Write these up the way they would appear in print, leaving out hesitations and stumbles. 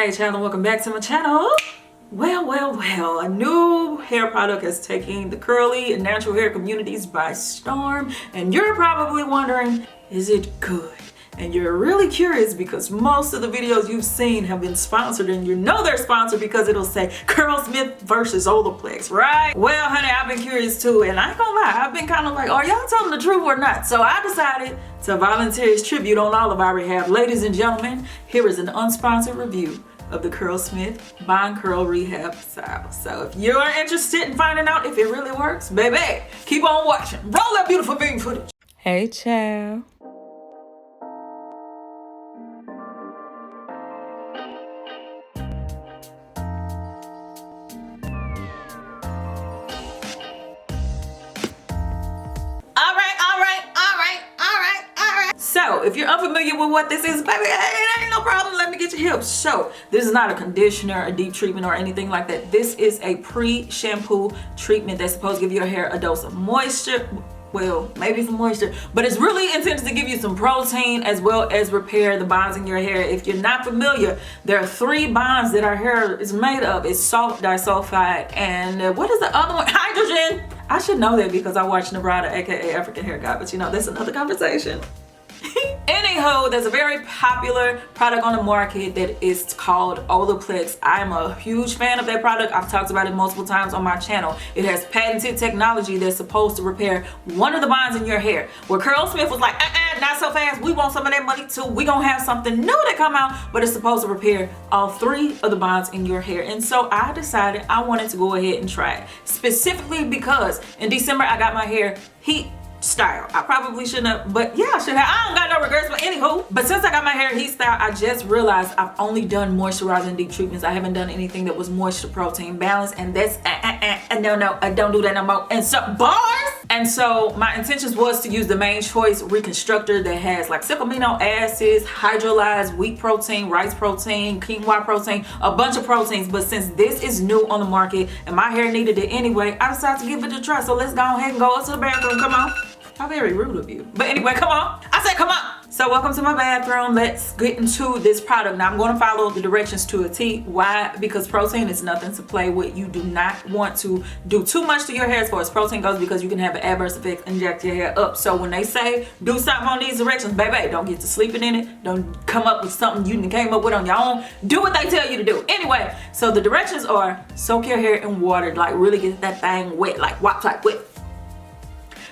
Hey channel, welcome back to my channel. Well, a new hair product has taken the curly and natural hair communities by storm, and you're probably wondering, is it good? And you're really curious because most of the videos you've seen have been sponsored, and you know they're sponsored because it'll say Curlsmith versus Olaplex, right? Well, honey, I've been curious too, and I ain't gonna lie, I've been kind of like, are y'all telling the truth or not? So I decided to volunteer as tribute on all of our rehab. Ladies and gentlemen, here is an unsponsored review of the Curlsmith Bond Curl Rehab Salve. So if you're interested in finding out if it really works, baby, keep on watching. Roll that beautiful bean footage. Hey, child. So if you're unfamiliar with what this is, baby, it ain't no problem. Let me get your hips. So this is not a conditioner, a deep treatment, or anything like that. This is a pre-shampoo treatment that's supposed to give your hair a dose of moisture. Well, maybe some moisture, but it's really intended to give you some protein as well as repair the bonds in your hair. If you're not familiar, there are 3 bonds that our hair is made of. It's salt disulfide, and what is the other one? Hydrogen. I should know that because I watched Nebrada, aka African Hair Guy, but you know, that's another conversation. Anywho, there's a very popular product on the market that is called Olaplex. I'm a huge fan of that product. I've talked about it multiple times on my channel. It has patented technology that's supposed to repair one of the bonds in your hair. Where Curlsmith was like, not so fast. We want some of that money too. We gonna have something new to come out, but it's supposed to repair all 3 of the bonds in your hair. And so I decided I wanted to go ahead and try it. Specifically because in December I got my hair heat style. I probably shouldn't have, but yeah, I should have. I don't got no regrets, but anywho. But since I got my hair heat style, I just realized I've only done moisturizing deep treatments. I haven't done anything that was moisture protein balance, and that's no, I don't do that no more. And so bars. And so my intentions was to use the Main Choice Reconstructor that has like simple amino acids, hydrolyzed wheat protein, rice protein, quinoa protein, a bunch of proteins. But since this is new on the market and my hair needed it anyway, I decided to give it a try. So let's go ahead and go up to the bathroom. Come on. How very rude of you. But anyway, come on. I said come on. So welcome to my bathroom. Let's get into this product. Now I'm going to follow the directions to a T. Why? Because protein is nothing to play with. You do not want to do too much to your hair as far as protein goes, because you can have an adverse effect and jack your hair up. So when they say do something on these directions, baby, don't get to sleeping in it. Don't come up with something you came up with on your own. Do what they tell you to do. Anyway, so the directions are soak your hair in water, like really get that thing wet, like wop like wet.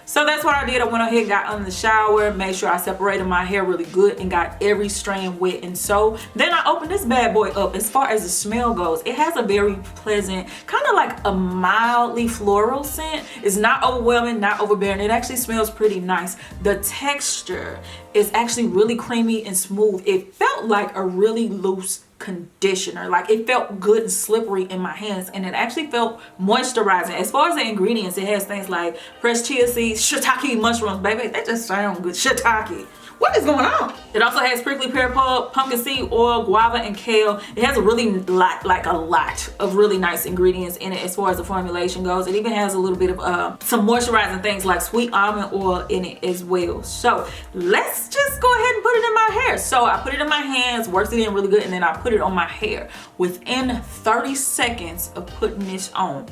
So that's what I did. I went ahead and got in the shower, made sure I separated my hair really good and got every strand wet. And so then I opened this bad boy up. As far as the smell goes, it has a very pleasant, kind of like a mildly floral scent. It's not overwhelming, not overbearing. It actually smells pretty nice. The texture is actually really creamy and smooth. It felt like a really loose conditioner. Like it felt good and slippery in my hands, and it actually felt moisturizing. As far as the ingredients, it has things like pressed chia seeds, shiitake mushrooms, baby, they just sound good. Shiitake. What is going on? It also has prickly pear pulp, pumpkin seed oil, guava, and kale. It has a really lot of really nice ingredients in it as far as the formulation goes. It even has a little bit of some moisturizing things like sweet almond oil in it as well. So let's just go ahead and put it in my hair. So I put it in my hands, works it in really good, and then I put it on my hair. Within 30 seconds of putting this on,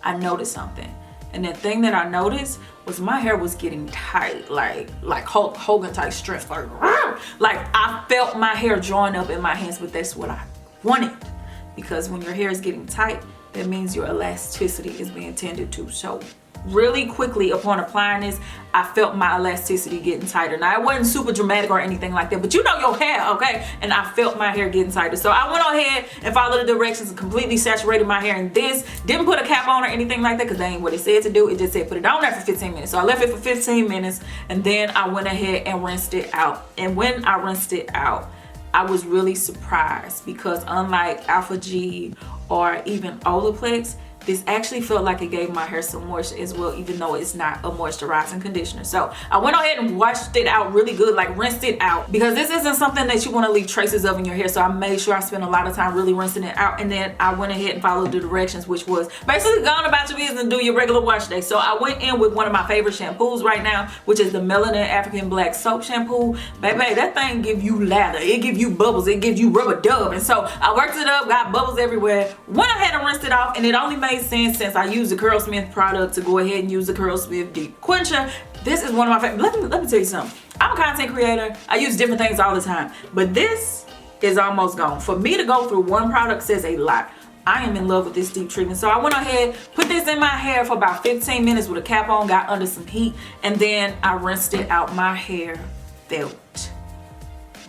I noticed something. And the thing that I noticed was my hair was getting tight, like Hulk Hogan type strength, like I felt my hair drawing up in my hands. But that's what I wanted, because when your hair is getting tight, that means your elasticity is being tended to. So really quickly upon applying this, I felt my elasticity getting tighter. Now it wasn't super dramatic or anything like that, but you know your hair, okay? And I felt my hair getting tighter. So I went ahead and followed the directions and completely saturated my hair. And this didn't put a cap on or anything like that, because that ain't what it said to do. It just said put it on there for 15 minutes. So I left it for 15 minutes, and then I went ahead and rinsed it out. And when I rinsed it out, I was really surprised, because unlike Alpha G or even Olaplex, this actually felt like it gave my hair some moisture as well, even though it's not a moisturizing conditioner. So I went ahead and washed it out really good, like rinsed it out, because this isn't something that you want to leave traces of in your hair. So I made sure I spent a lot of time really rinsing it out, and then I went ahead and followed the directions, which was basically go on about your business and do your regular wash day. So I went in with one of my favorite shampoos right now, which is the Melanin African Black Soap Shampoo. Baby, that thing give you lather, it give you bubbles, it gives you rubber dub. And so I worked it up, got bubbles everywhere, went ahead and rinsed it off, and it only made sense since I used the Curlsmith product to go ahead and use the Curlsmith Deep Quencher. This is one of my favorite. Let me tell you something. I'm a content creator. I use different things all the time, but this is almost gone. For me to go through one product says a lot. I am in love with this deep treatment. So I went ahead, put this in my hair for about 15 minutes with a cap on, got under some heat, and then I rinsed it out. My hair felt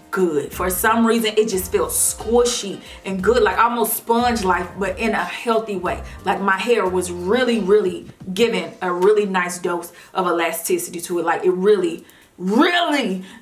good. For some reason, it just felt squishy and good, like almost sponge-like, but in a healthy way. Like my hair was really giving a really nice dose of elasticity to it. Like it really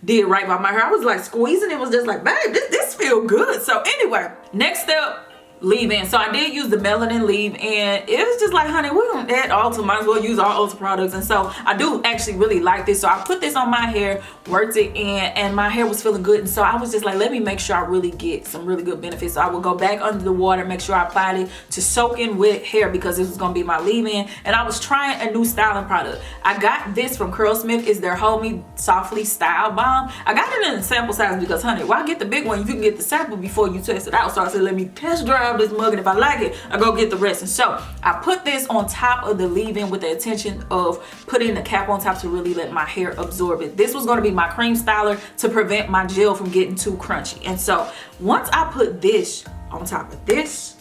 did right by my hair. I was like squeezing it, was just like, babe, this feel good. So anyway, next step, leave-in. So I did use the Melanin leave-in. It was just like, honey, we don't add Ulta, might as well use our Ulta products. And so I do actually really like this. So I put this on my hair, worked it in, and my hair was feeling good. And so I was just like, let me make sure I really get some really good benefits. So I would go back under the water, make sure I applied it to soak in wet hair, because this was gonna be my leave-in. And I was trying a new styling product. I got this from Curlsmith. It's their Hold Me Softly Style Balm. I got it in a sample size because, honey, why get the big one if you can get the sample before you test it out? So I said, let me test drive this mug, and if I like it, I go get the rest. And so I put this on top of the leave-in with the intention of putting the cap on top to really let my hair absorb it. This was going to be my cream styler to prevent my gel from getting too crunchy. And so once I put this on top of this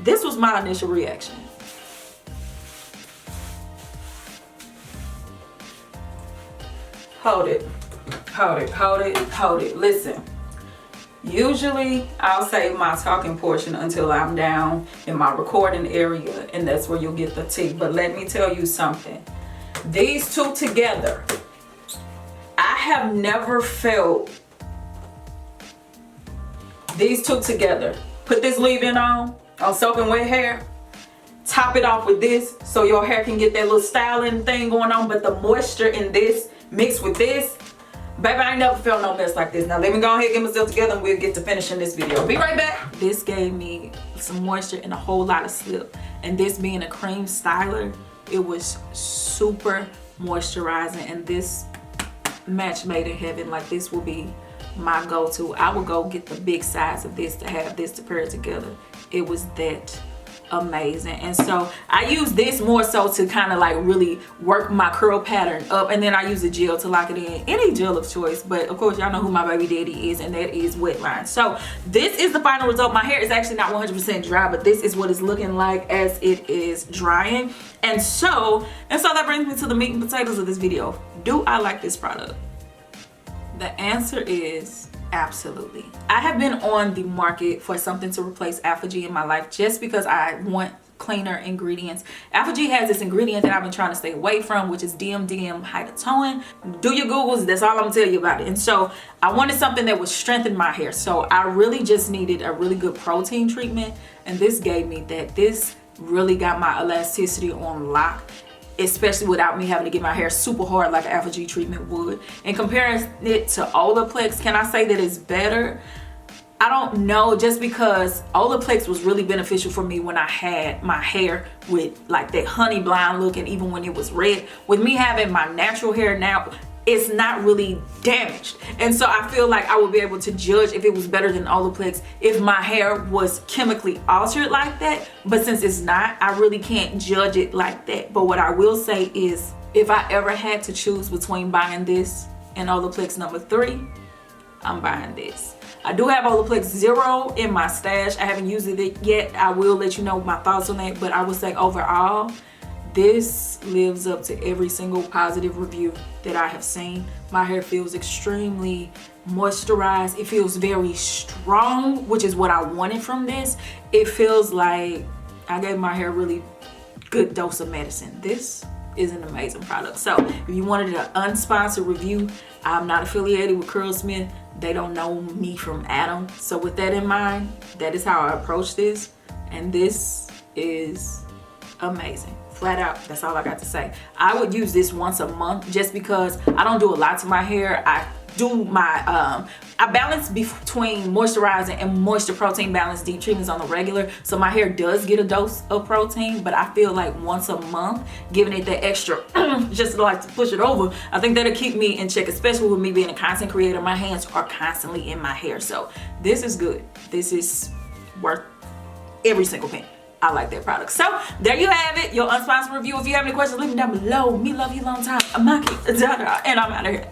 was my initial reaction. Hold it. Listen. Usually I'll save my talking portion until I'm down in my recording area, and that's where you'll get the tea. But let me tell you something. These two together, I have never felt these two together. Put this leave-in on soaking wet hair, top it off with this so your hair can get that little styling thing going on, but the moisture in this mixed with this, baby, I ain't never felt no mess like this. Now let me go ahead and get myself together and we'll get to finishing this video. Be right back. This gave me some moisture and a whole lot of slip. And this being a cream styler, it was super moisturizing, and this match made in heaven. Like this will be my go-to. I would go get the big size of this to have this to pair together. It was that amazing. And so I use this more so to kind of like really work my curl pattern up, and then I use a gel to lock it in, any gel of choice, but of course y'all know who my baby daddy is, and that is Wetline. So this is the final result. My hair is actually not 100% dry, but this is what it's looking like as it is drying. And so that brings me to the meat and potatoes of this video. Do I like this product? The answer is absolutely. I have been on the market for something to replace Alpha G in my life just because I want cleaner ingredients. Alpha G has this ingredient that I've been trying to stay away from, which is DMDM Hydrotonin. Do your Googles, that's all I'm gonna tell you about it. And so I wanted something that would strengthen my hair. So I really just needed a really good protein treatment, and this gave me that. This really got my elasticity on lock, especially without me having to get my hair super hard like an Alpha G treatment would. And comparing it to Olaplex, can I say that it's better? I don't know, just because Olaplex was really beneficial for me when I had my hair with like that honey blonde look, and even when it was red. With me having my natural hair now, it's not really damaged, and so I feel like I would be able to judge if it was better than Olaplex if my hair was chemically altered like that. But since it's not, I really can't judge it like that. But what I will say is, if I ever had to choose between buying this and Olaplex number 3, I'm buying this. I do have Olaplex 0 in my stash. I haven't used it yet. I will let you know my thoughts on that, but I would say overall, this lives up to every single positive review that I have seen. My hair feels extremely moisturized. It feels very strong, which is what I wanted from this. It feels like I gave my hair a really good dose of medicine. This is an amazing product. So if you wanted an unsponsored review, I'm not affiliated with Curlsmith. They don't know me from Adam. So with that in mind, that is how I approach this. And this is amazing. Flat out, that's all I got to say. I would use this once a month just because I don't do a lot to my hair. I do my I balance between moisturizing and moisture protein balance deep treatments on the regular, so my hair does get a dose of protein, but I feel like once a month giving it that extra just like to push it over, I think that'll keep me in check, especially with me being a content creator. My hands are constantly in my hair, so this is good. This is worth every single penny. I like that product. So there you have it, your unsponsored review. If you have any questions, leave them down below. Me love you long time. I'm Maki, and I'm out of here.